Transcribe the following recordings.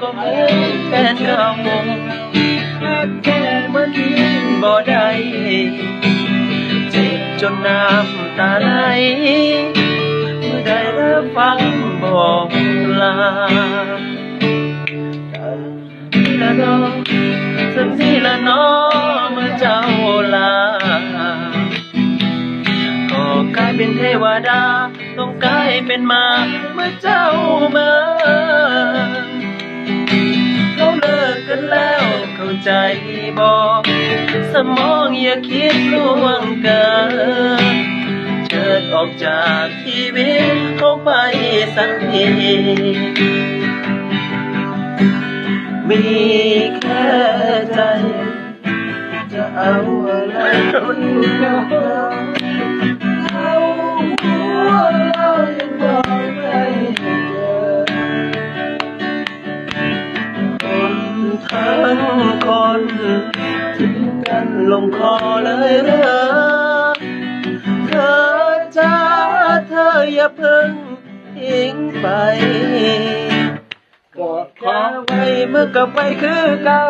ก็เหมือนแฟนเก่ารักแค่เหมือนที่บ่ได้เจ็บจนน้ำตาไหลเมื่อได้รับฟังบอกลาละน้องสักทีละน้องเมื่อเจ้าลาก็กลายเป็นเทวดาต้องกลายเป็นมาเมื่อเจ้ามาเขาเลิกกันแล้วเข้าใจบอกสมองอย่าคิดล่วงเกินเชิญออกจากชีวิตเขาไปสักทีมีแค่ใจจะเอาอะไรเอาหัวเรายังบอกไม่เจอคนทั้งคนทิ้งกันลงคอเลยเหรอเธอจ้าเธออย่าเพิ่งทิ้งไปกอดคอไว้เมื่อกับไปคือเก่า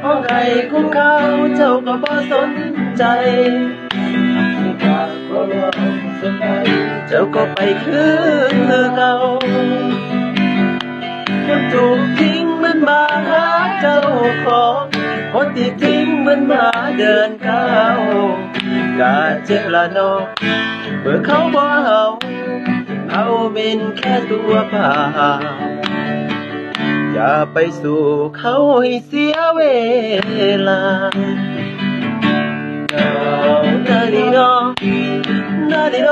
เพราะใครของเขาเจ้าก็บ่สนใจไม่กล้าขอร้องสักไปเจ้าก็ไปคือเก่าคนถูกทิ้งเหมือนหมาหาเจ้าของคนที่ทิ้งเหมือนหมาเดินเข้ากาเจ็บละน้องเมื่อเขาบ่เอาเป็นแค่ตัวเปล่าอย่าไปสู่เขาให้เสียเวลานาดิโดนาดิโด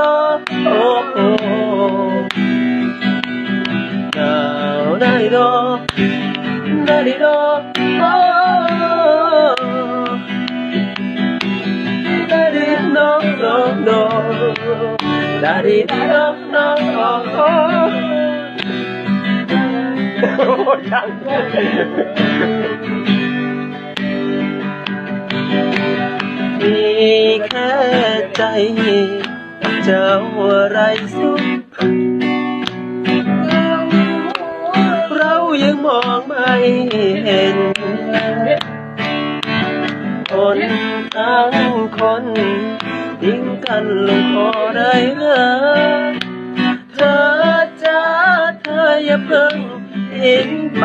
โอ้โอ้นาดิโดนาดิโดโอ้นาดิโดโดโดนาดิโดโดโอ้ยังมีแค่ใจเจ้าอะไรสุดเรายังมองไม่เห็นคนทั้งคนทิ้งกันลงคอได้เหรอเธอจ้าเธออย่าเพิ่งทิ้งไป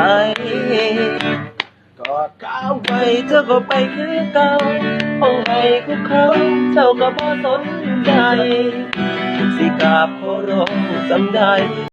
กอดก้าวไปเธอก็ไปคือเก่าห้องให้คุกเขาเจ้าก็บ่สนใจสิกราบขอร้องสำใด